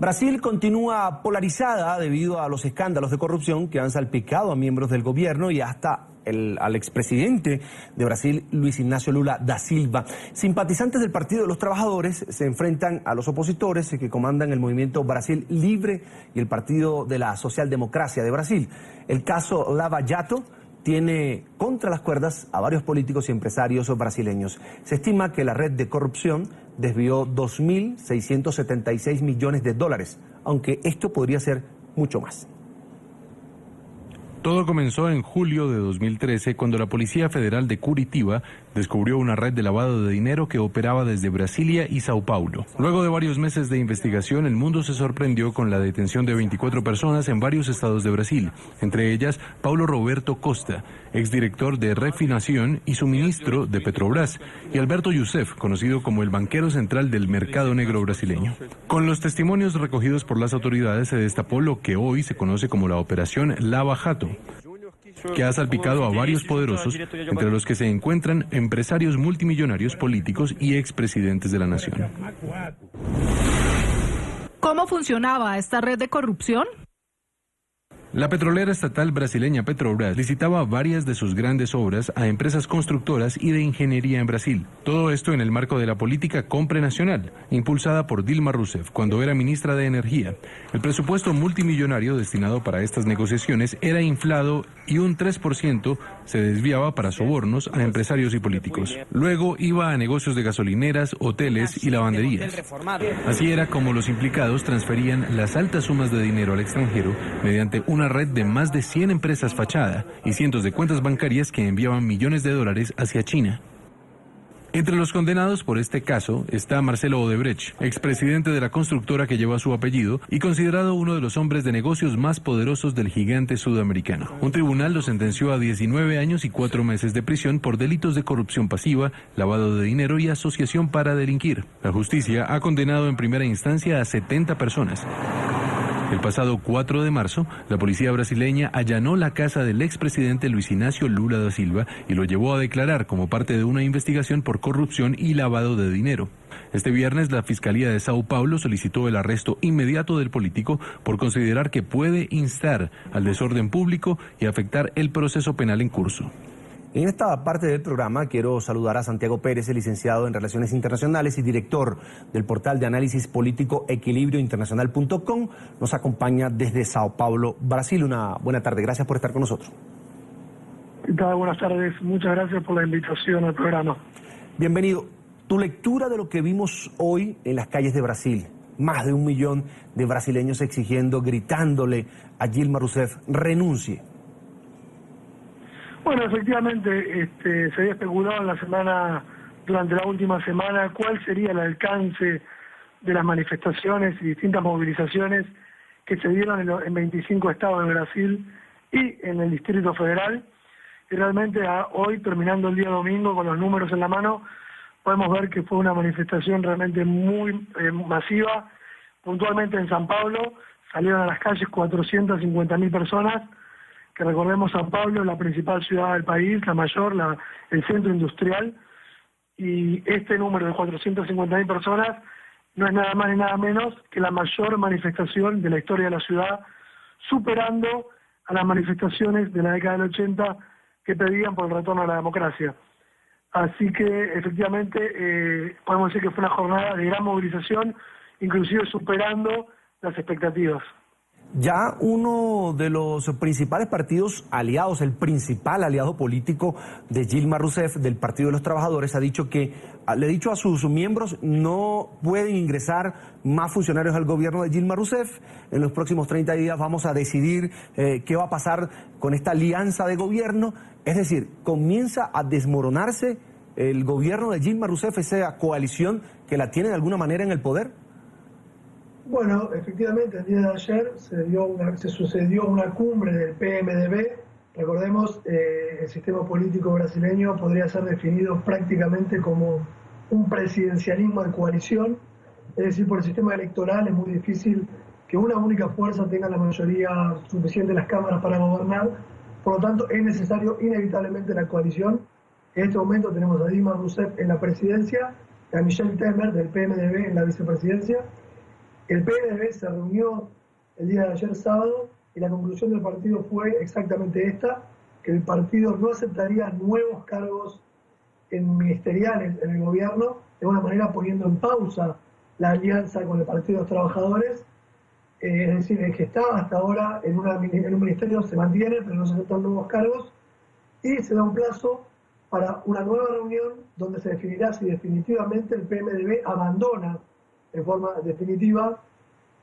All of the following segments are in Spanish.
Brasil continúa polarizada debido a los escándalos de corrupción que han salpicado a miembros del gobierno y hasta al expresidente de Brasil, Luis Ignacio Lula da Silva. Simpatizantes del Partido de los Trabajadores se enfrentan a los opositores que comandan el movimiento Brasil Libre y el Partido de la Socialdemocracia de Brasil. El caso Lava Jato tiene contra las cuerdas a varios políticos y empresarios brasileños. Se estima que la red de corrupción desvió 2.676 millones de dólares, aunque esto podría ser mucho más. Todo comenzó en julio de 2013 cuando la Policía Federal de Curitiba descubrió una red de lavado de dinero que operaba desde Brasilia y Sao Paulo. Luego de varios meses de investigación, el mundo se sorprendió con la detención de 24 personas en varios estados de Brasil, entre ellas Paulo Roberto Costa, exdirector de Refinación y suministro de Petrobras, y Alberto Youssef, conocido como el banquero central del mercado negro brasileño. Con los testimonios recogidos por las autoridades se destapó lo que hoy se conoce como la Operación Lava Jato, que ha salpicado a varios poderosos, entre los que se encuentran empresarios multimillonarios, políticos y expresidentes de la nación. ¿Cómo funcionaba esta red de corrupción? La petrolera estatal brasileña Petrobras licitaba varias de sus grandes obras a empresas constructoras y de ingeniería en Brasil. Todo esto en el marco de la política Compre Nacional, impulsada por Dilma Rousseff cuando era ministra de Energía. El presupuesto multimillonario destinado para estas negociaciones era inflado y un 3% se desviaba para sobornos a empresarios y políticos. Luego iba a negocios de gasolineras, hoteles y lavanderías. Así era como los implicados transferían las altas sumas de dinero al extranjero mediante una red de más de 100 empresas fachada y cientos de cuentas bancarias que enviaban millones de dólares hacia China. Entre los condenados por este caso está Marcelo Odebrecht, expresidente de la constructora que lleva su apellido y considerado uno de los hombres de negocios más poderosos del gigante sudamericano. Un tribunal lo sentenció a 19 años y 4 meses de prisión por delitos de corrupción pasiva, lavado de dinero y asociación para delinquir. La justicia ha condenado en primera instancia a 70 personas. El pasado 4 de marzo, la policía brasileña allanó la casa del expresidente Luis Ignacio Lula da Silva y lo llevó a declarar como parte de una investigación por corrupción y lavado de dinero. Este viernes, la Fiscalía de Sao Paulo solicitó el arresto inmediato del político por considerar que puede instar al desorden público y afectar el proceso penal en curso. En esta parte del programa quiero saludar a Santiago Pérez, licenciado en Relaciones Internacionales y director del portal de análisis político equilibriointernacional.com. Nos acompaña desde Sao Paulo, Brasil. Una buena tarde, gracias por estar con nosotros. ¿Qué tal? Buenas tardes, muchas gracias por la invitación al programa. Bienvenido. Tu lectura de lo que vimos hoy en las calles de Brasil. Más de 1 millón de brasileños exigiendo, gritándole a Dilma Rousseff, renuncie. Bueno, efectivamente, se había especulado durante la última semana, cuál sería el alcance de las manifestaciones y distintas movilizaciones que se dieron en 25 estados de Brasil y en el Distrito Federal. Y realmente hoy, terminando el día domingo, con los números en la mano, podemos ver que fue una manifestación realmente muy masiva. Puntualmente en San Pablo salieron a las calles 450.000 personas, que recordemos San Pablo es la principal ciudad del país, la mayor, el centro industrial, y este número de 450.000 personas no es nada más ni nada menos que la mayor manifestación de la historia de la ciudad, superando a las manifestaciones de la década del 80 que pedían por el retorno a la democracia. Así que efectivamente podemos decir que fue una jornada de gran movilización, inclusive superando las expectativas. Ya uno de los principales partidos aliados, el principal aliado político de Dilma Rousseff, del Partido de los Trabajadores, le ha dicho a sus miembros no pueden ingresar más funcionarios al gobierno de Dilma Rousseff. En los próximos 30 días vamos a decidir qué va a pasar con esta alianza de gobierno. Es decir, comienza a desmoronarse el gobierno de Dilma Rousseff, esa coalición que la tiene de alguna manera en el poder. Bueno, efectivamente, el día de ayer se sucedió una cumbre del PMDB. Recordemos, el sistema político brasileño podría ser definido prácticamente como un presidencialismo de coalición. Es decir, por el sistema electoral es muy difícil que una única fuerza tenga la mayoría suficiente en las cámaras para gobernar. Por lo tanto, es necesario inevitablemente la coalición. En este momento tenemos a Dilma Rousseff en la presidencia, a Michel Temer del PMDB en la vicepresidencia. El PMDB se reunió el día de ayer sábado y la conclusión del partido fue exactamente esta, que el partido no aceptaría nuevos cargos ministeriales en el gobierno, de alguna manera poniendo en pausa la alianza con el Partido de los Trabajadores, es decir, el que está hasta ahora en un ministerio se mantiene, pero no se aceptan nuevos cargos, y se da un plazo para una nueva reunión donde se definirá si definitivamente el PMDB abandona de forma definitiva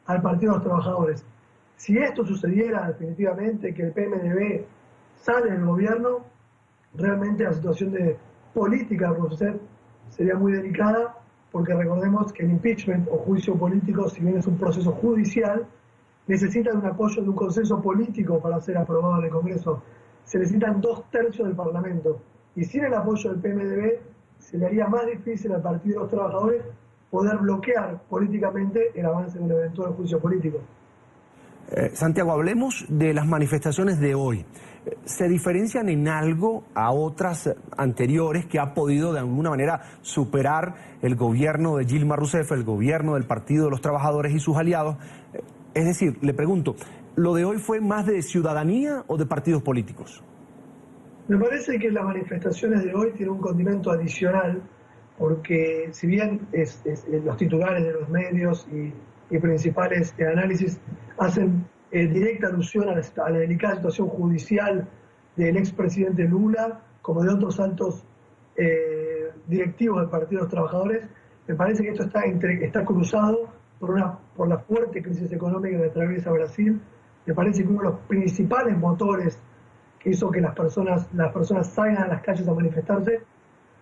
al Partido de los Trabajadores. Si esto sucediera definitivamente, que el PMDB sale del gobierno, realmente la situación de política por usted sería muy delicada, porque recordemos que el impeachment o juicio político, si bien es un proceso judicial, necesita de un apoyo de un consenso político para ser aprobado en el Congreso. Se necesitan 2/3 del Parlamento. Y sin el apoyo del PMDB se le haría más difícil al Partido de los Trabajadores poder bloquear políticamente el avance de un eventual juicio político. Santiago, hablemos de las manifestaciones de hoy. ¿Se diferencian en algo a otras anteriores que ha podido de alguna manera superar el gobierno de Dilma Rousseff, el gobierno del Partido de los Trabajadores y sus aliados? Es decir, le pregunto, ¿lo de hoy fue más de ciudadanía o de partidos políticos? Me parece que las manifestaciones de hoy tienen un condimento adicional, porque si bien los titulares de los medios y principales análisis hacen directa alusión a la delicada situación judicial del expresidente Lula, como de otros altos directivos del Partido de los Trabajadores, me parece que esto está cruzado por la fuerte crisis económica que atraviesa Brasil. Me parece que uno de los principales motores que hizo que las personas salgan a las calles a manifestarse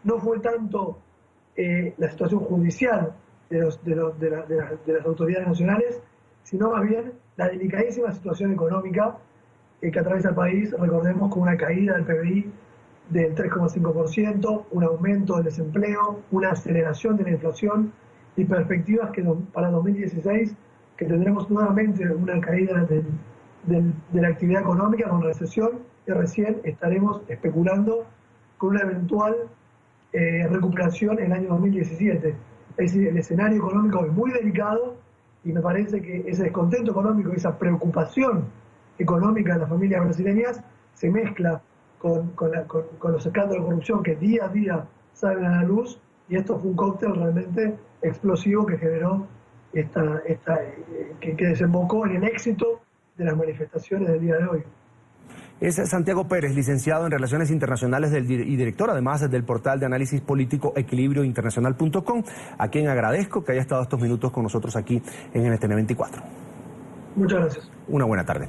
no fue tanto la situación judicial de las autoridades nacionales, sino más bien la delicadísima situación económica que atraviesa el país. Recordemos, con una caída del PBI del 3,5%, un aumento del desempleo, una aceleración de la inflación y perspectivas que para 2016 que tendremos nuevamente una caída de la actividad económica con recesión, y recién estaremos especulando con una eventual recuperación en el año 2017. Es decir, el escenario económico es muy delicado y me parece que ese descontento económico, esa preocupación económica de las familias brasileñas se mezcla con los escándalos de corrupción que día a día salen a la luz, y esto fue un cóctel realmente explosivo que generó que desembocó en el éxito de las manifestaciones del día de hoy. Es Santiago Pérez, licenciado en Relaciones Internacionales y director además del portal de análisis político equilibriointernacional.com, a quien agradezco que haya estado estos minutos con nosotros aquí en NTN 24. Muchas gracias. Una buena tarde.